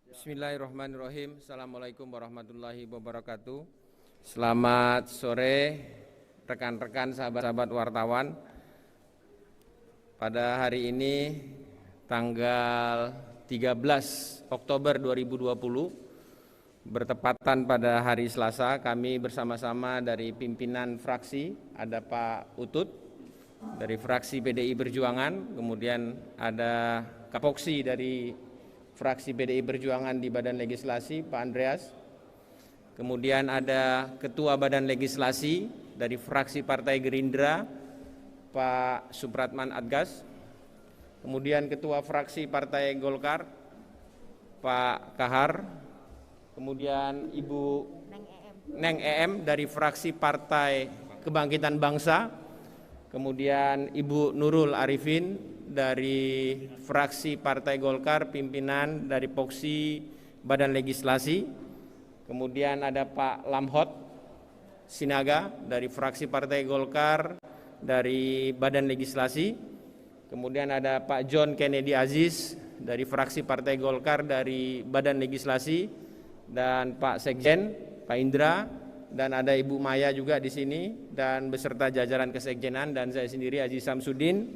Bismillahirrahmanirrahim. Assalamualaikum warahmatullahi wabarakatuh. Selamat sore rekan-rekan, sahabat-sahabat wartawan. Pada hari ini tanggal 13 Oktober 2020 bertepatan pada hari Selasa, kami bersama-sama dari pimpinan fraksi, ada Pak Utut dari fraksi PDI Perjuangan, kemudian ada Kapoksi dari fraksi PDI Perjuangan di Badan Legislasi, Pak Andreas. Kemudian ada Ketua Badan Legislasi dari fraksi Partai Gerindra, Pak Supratman Adgas. Kemudian Ketua fraksi Partai Golkar, Pak Kahar. Kemudian Ibu Neng EM dari fraksi Partai Kebangkitan Bangsa. Kemudian Ibu Nurul Arifin dari fraksi Partai Golkar, pimpinan dari Poksi Badan Legislasi. Kemudian ada Pak Lamhot Sinaga dari fraksi Partai Golkar dari Badan Legislasi. Kemudian ada Pak John Kennedy Aziz dari fraksi Partai Golkar dari Badan Legislasi, dan Pak Sekjen, Pak Indra, dan ada Ibu Maya juga di sini, dan beserta jajaran kesekjenan, dan saya sendiri Haji Samsudin,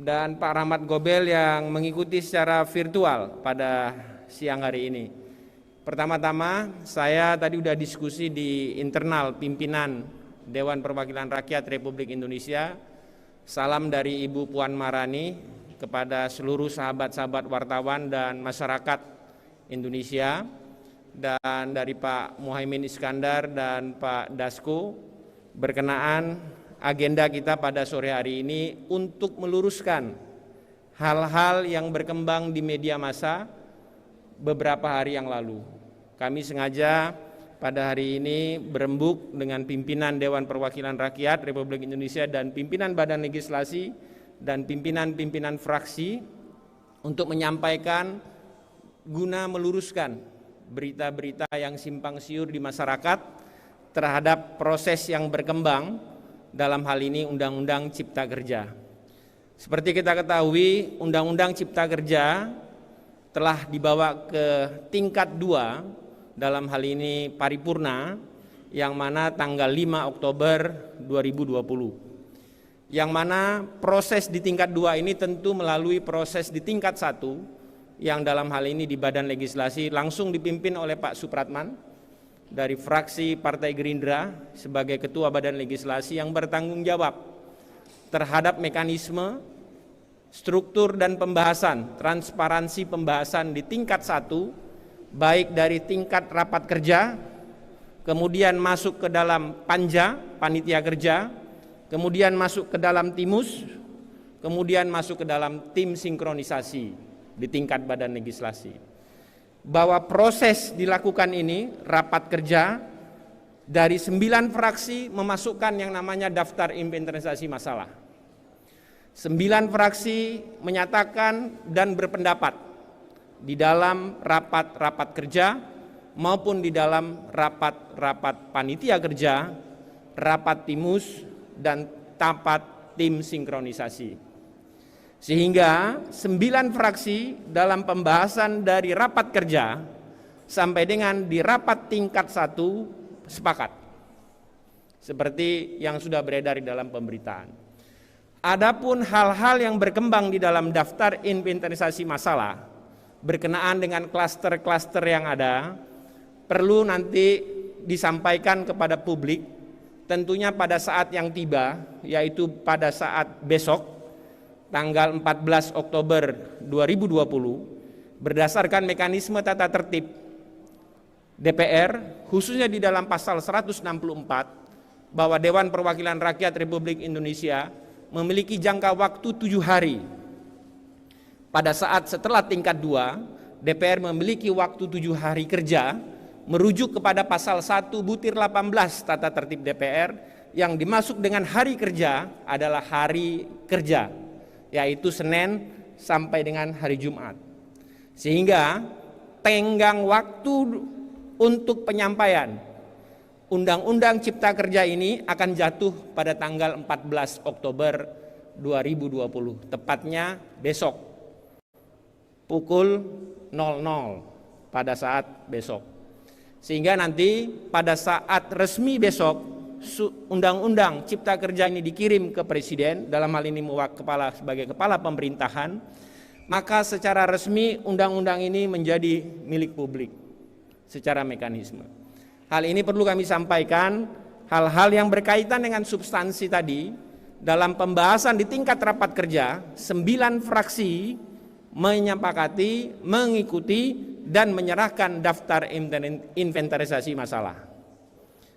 dan Pak Rahmat Gobel yang mengikuti secara virtual pada siang hari ini. Pertama-tama saya tadi sudah diskusi di internal pimpinan Dewan Perwakilan Rakyat Republik Indonesia. Salam dari Ibu Puan Marani kepada seluruh sahabat-sahabat wartawan dan masyarakat Indonesia, dan dari Pak Muhaimin Iskandar dan Pak Dasko berkenaan agenda kita pada sore hari ini untuk meluruskan hal-hal yang berkembang di media massa beberapa hari yang lalu. Kami sengaja pada hari ini berembuk dengan pimpinan Dewan Perwakilan Rakyat Republik Indonesia dan pimpinan Badan Legislasi dan pimpinan-pimpinan fraksi untuk menyampaikan guna meluruskan berita-berita yang simpang siur di masyarakat terhadap proses yang berkembang, dalam hal ini Undang-Undang Cipta Kerja. Seperti kita ketahui, Undang-Undang Cipta Kerja telah dibawa ke tingkat 2, dalam hal ini paripurna, yang mana tanggal 5 Oktober 2020. Yang mana proses di tingkat 2 ini tentu melalui proses di tingkat 1, yang dalam hal ini di Badan Legislasi langsung dipimpin oleh Pak Supratman dari fraksi Partai Gerindra sebagai Ketua Badan Legislasi yang bertanggung jawab terhadap mekanisme, struktur dan pembahasan, transparansi pembahasan di tingkat 1, baik dari tingkat rapat kerja, kemudian masuk ke dalam panja, panitia kerja, kemudian masuk ke dalam timus, kemudian masuk ke dalam tim sinkronisasi di tingkat Badan Legislasi. Bahwa proses dilakukan ini, rapat kerja dari 9 fraksi memasukkan yang namanya daftar inventarisasi masalah. 9 fraksi menyatakan dan berpendapat di dalam rapat-rapat kerja maupun di dalam rapat-rapat panitia kerja, rapat timus, dan rapat tim sinkronisasi. Sehingga 9 fraksi dalam pembahasan dari rapat kerja sampai dengan di rapat tingkat 1 sepakat. Seperti yang sudah beredar di dalam pemberitaan. Adapun hal-hal yang berkembang di dalam daftar inventarisasi masalah berkenaan dengan klaster-klaster yang ada perlu nanti disampaikan kepada publik, tentunya pada saat yang tiba, yaitu pada saat besok tanggal 14 Oktober 2020, berdasarkan mekanisme tata tertib DPR, khususnya di dalam pasal 164, bahwa Dewan Perwakilan Rakyat Republik Indonesia memiliki jangka waktu 7 hari. Pada saat setelah tingkat 2, DPR memiliki waktu 7 hari kerja, merujuk kepada pasal 1/18 tata tertib DPR, yang dimasuk dengan hari kerja adalah hari kerja, yaitu Senin sampai dengan hari Jumat. Sehingga tenggang waktu untuk penyampaian Undang-Undang Cipta Kerja ini akan jatuh pada tanggal 14 Oktober 2020, tepatnya besok pukul 00 pada saat besok. Sehingga nanti pada saat resmi besok Undang-Undang Cipta Kerja ini dikirim ke Presiden, dalam hal ini sebagai kepala pemerintahan, maka secara resmi undang-undang ini menjadi milik publik secara mekanisme. Hal ini perlu kami sampaikan, hal-hal yang berkaitan dengan substansi tadi dalam pembahasan di tingkat rapat kerja, 9 fraksi menyepakati, mengikuti dan menyerahkan daftar inventarisasi masalah.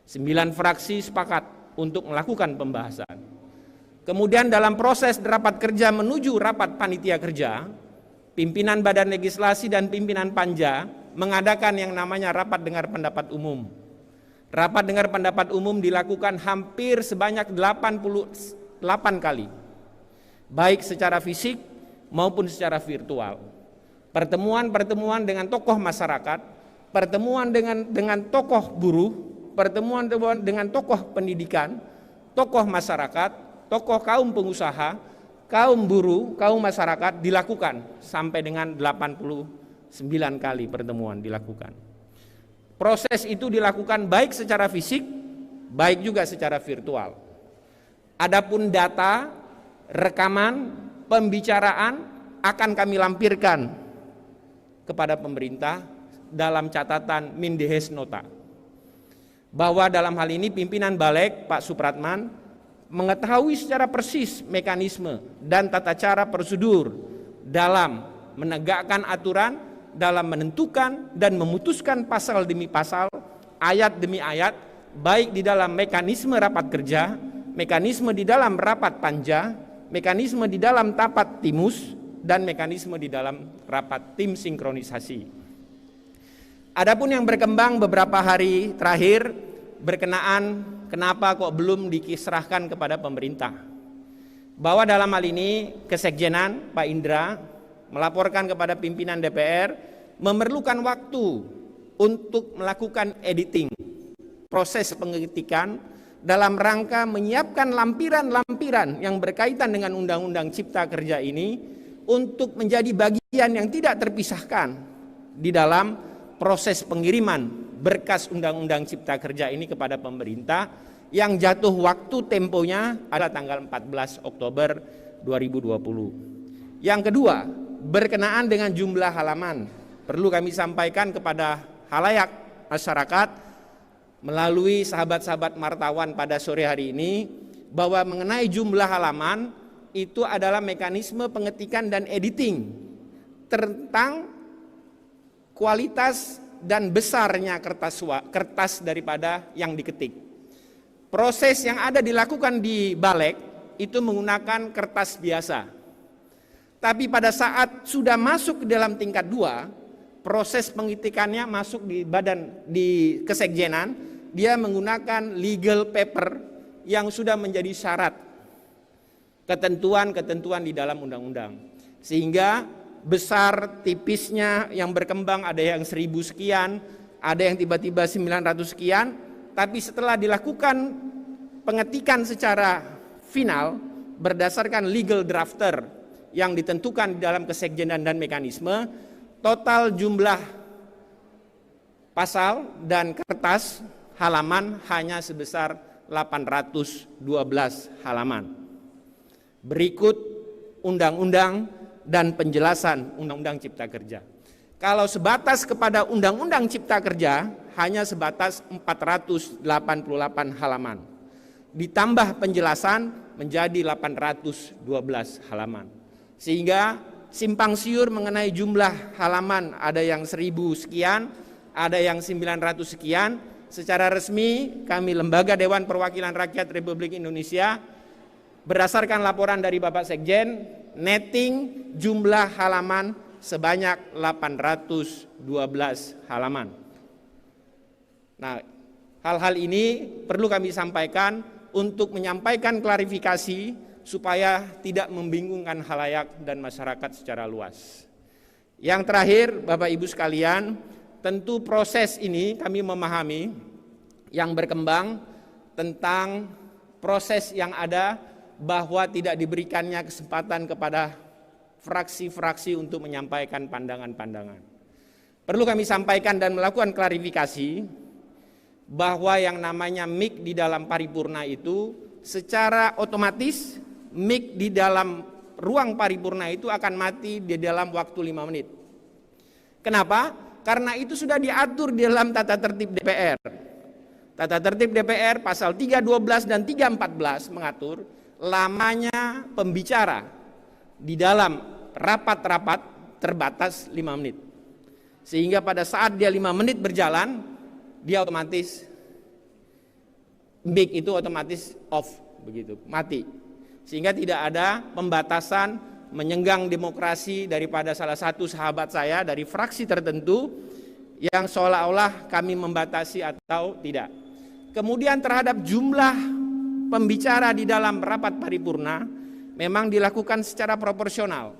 9 fraksi sepakat untuk melakukan pembahasan. Kemudian dalam proses rapat kerja menuju rapat panitia kerja, pimpinan Badan Legislasi dan pimpinan Panja mengadakan yang namanya rapat dengar pendapat umum. Rapat dengar pendapat umum dilakukan hampir sebanyak 88 kali, baik secara fisik maupun secara virtual. Pertemuan-pertemuan dengan tokoh masyarakat, pertemuan dengan tokoh buruh, pertemuan dengan tokoh pendidikan, tokoh masyarakat, tokoh kaum pengusaha, kaum buruh, kaum masyarakat dilakukan sampai dengan 89 kali pertemuan dilakukan. Proses itu dilakukan baik secara fisik, baik juga secara virtual. Adapun data, rekaman, pembicaraan akan kami lampirkan kepada pemerintah dalam catatan Mindehes Nota. Bahwa dalam hal ini pimpinan Balek Pak Supratman mengetahui secara persis mekanisme dan tata cara prosedur dalam menegakkan aturan, dalam menentukan dan memutuskan pasal demi pasal, ayat demi ayat, baik di dalam mekanisme rapat kerja, mekanisme di dalam rapat panja, mekanisme di dalam tapat timus, dan mekanisme di dalam rapat tim sinkronisasi. Adapun yang berkembang beberapa hari terakhir berkenaan kenapa kok belum diserahkan kepada pemerintah. Bahwa dalam hal ini Kesekjenan Pak Indra melaporkan kepada pimpinan DPR memerlukan waktu untuk melakukan editing, proses pengetikan dalam rangka menyiapkan lampiran-lampiran yang berkaitan dengan Undang-Undang Cipta Kerja ini untuk menjadi bagian yang tidak terpisahkan di dalam proses pengiriman berkas Undang-Undang Cipta Kerja ini kepada pemerintah yang jatuh waktu temponya adalah tanggal 14 Oktober 2020. Yang kedua, berkenaan dengan jumlah halaman, perlu kami sampaikan kepada halayak masyarakat melalui sahabat-sahabat wartawan pada sore hari ini bahwa mengenai jumlah halaman itu adalah mekanisme pengetikan dan editing tentang kualitas dan besarnya kertas daripada yang diketik. Proses yang ada dilakukan di Balek itu menggunakan kertas biasa. Tapi pada saat sudah masuk ke dalam tingkat 2, proses pengetikannya masuk di Kesekjenan, dia menggunakan legal paper yang sudah menjadi syarat ketentuan-ketentuan di dalam undang-undang. Sehingga besar tipisnya yang berkembang ada yang 1000 sekian, ada yang tiba-tiba 900 sekian, tapi setelah dilakukan pengetikan secara final berdasarkan legal drafter yang ditentukan di dalam Kesekjenan dan mekanisme, total jumlah pasal dan kertas halaman hanya sebesar 812 halaman. Berikut undang-undang dan penjelasan Undang-Undang Cipta Kerja. Kalau sebatas kepada Undang-Undang Cipta Kerja hanya sebatas 488 halaman. Ditambah penjelasan menjadi 812 halaman. Sehingga simpang siur mengenai jumlah halaman ada yang 1000 sekian, ada yang 900 sekian. Secara resmi kami Lembaga Dewan Perwakilan Rakyat Republik Indonesia berdasarkan laporan dari Bapak Sekjen, netting jumlah halaman sebanyak 812 halaman. Nah, hal-hal ini perlu kami sampaikan untuk menyampaikan klarifikasi supaya tidak membingungkan halayak dan masyarakat secara luas. Yang terakhir, Bapak Ibu sekalian, tentu proses ini kami memahami yang berkembang tentang proses yang ada bahwa tidak diberikannya kesempatan kepada fraksi-fraksi untuk menyampaikan pandangan-pandangan. Perlu kami sampaikan dan melakukan klarifikasi bahwa yang namanya mic di dalam paripurna itu secara otomatis mic di dalam ruang paripurna itu akan mati di dalam waktu 5 menit. Kenapa? Karena itu sudah diatur di dalam tata tertib DPR. Tata tertib DPR pasal 312 dan 314 mengatur lamanya pembicara di dalam rapat-rapat terbatas 5 menit. Sehingga pada saat dia 5 menit berjalan, dia otomatis mic itu otomatis off, begitu, mati. Sehingga tidak ada pembatasan menyenggang demokrasi daripada salah satu sahabat saya dari fraksi tertentu yang seolah-olah kami membatasi atau tidak. Kemudian terhadap jumlah pembicara di dalam rapat paripurna memang dilakukan secara proporsional.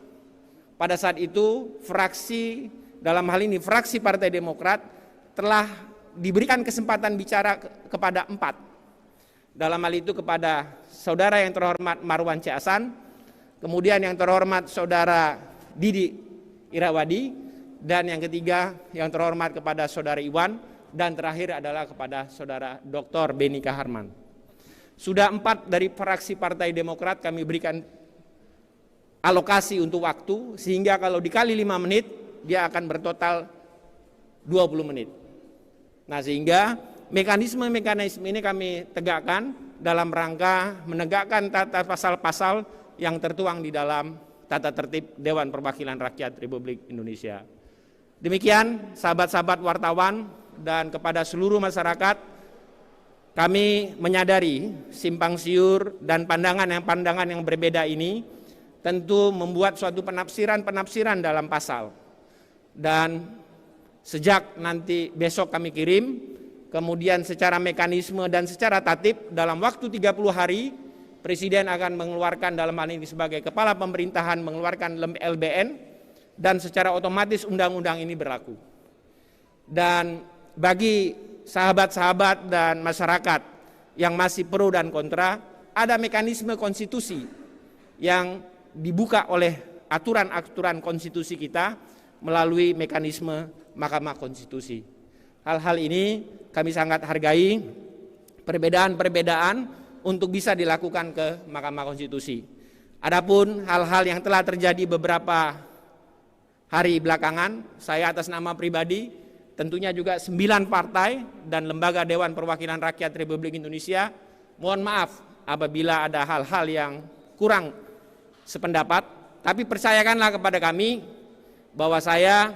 Pada saat itu fraksi, dalam hal ini fraksi Partai Demokrat telah diberikan kesempatan bicara kepada 4. Dalam hal itu kepada saudara yang terhormat Marwan C. Hasan, kemudian yang terhormat saudara Didi Irawadi, dan yang ketiga yang terhormat kepada saudara Iwan, dan terakhir adalah kepada saudara Dr. Beni Kaharman. Sudah 4 dari fraksi Partai Demokrat kami berikan alokasi untuk waktu, sehingga kalau dikali 5 menit dia akan bertotal 20 menit. Nah, sehingga mekanisme ini kami tegakkan dalam rangka menegakkan tata pasal-pasal yang tertuang di dalam tata tertib Dewan Perwakilan Rakyat Republik Indonesia. Demikian sahabat-sahabat wartawan dan kepada seluruh masyarakat, kami menyadari simpang siur dan pandangan yang berbeda ini tentu membuat suatu penafsiran dalam pasal. Dan sejak nanti besok kami kirim, kemudian secara mekanisme dan secara tatib dalam waktu 30 hari Presiden akan mengeluarkan, dalam hal ini sebagai kepala pemerintahan, mengeluarkan LBN, dan secara otomatis undang-undang ini berlaku. Dan bagi sahabat-sahabat dan masyarakat yang masih pro dan kontra, ada mekanisme konstitusi yang dibuka oleh aturan-aturan konstitusi kita melalui mekanisme Mahkamah Konstitusi. Hal-hal ini kami sangat hargai, perbedaan-perbedaan untuk bisa dilakukan ke Mahkamah Konstitusi. Adapun hal-hal yang telah terjadi beberapa hari belakangan, saya atas nama pribadi, tentunya juga 9 partai dan lembaga Dewan Perwakilan Rakyat Republik Indonesia, mohon maaf apabila ada hal-hal yang kurang sependapat, tapi percayakanlah kepada kami bahwa saya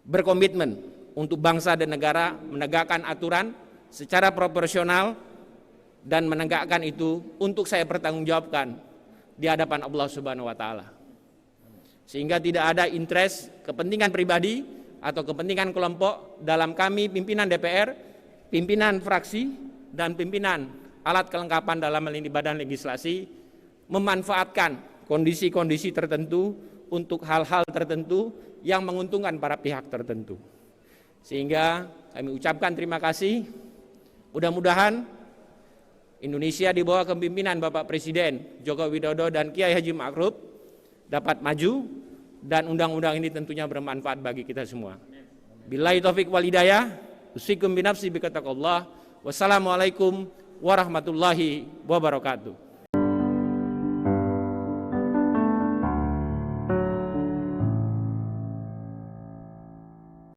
berkomitmen untuk bangsa dan negara menegakkan aturan secara proporsional dan menegakkan itu untuk saya pertanggungjawabkan di hadapan Allah Subhanahu wa taala. Sehingga tidak ada interest, kepentingan pribadi atau kepentingan kelompok dalam kami pimpinan DPR, pimpinan fraksi dan pimpinan alat kelengkapan dalam hal ini badan legislasi memanfaatkan kondisi-kondisi tertentu untuk hal-hal tertentu yang menguntungkan para pihak tertentu. Sehingga kami ucapkan terima kasih. Mudah-mudahan Indonesia di bawah kepemimpinan Bapak Presiden Joko Widodo dan Kiai Haji Ma'ruf dapat maju dan undang-undang ini tentunya bermanfaat bagi kita semua. Billahi taufik wal hidayah, usikum binafsi biqataqallah. Wassalamualaikum warahmatullahi wabarakatuh.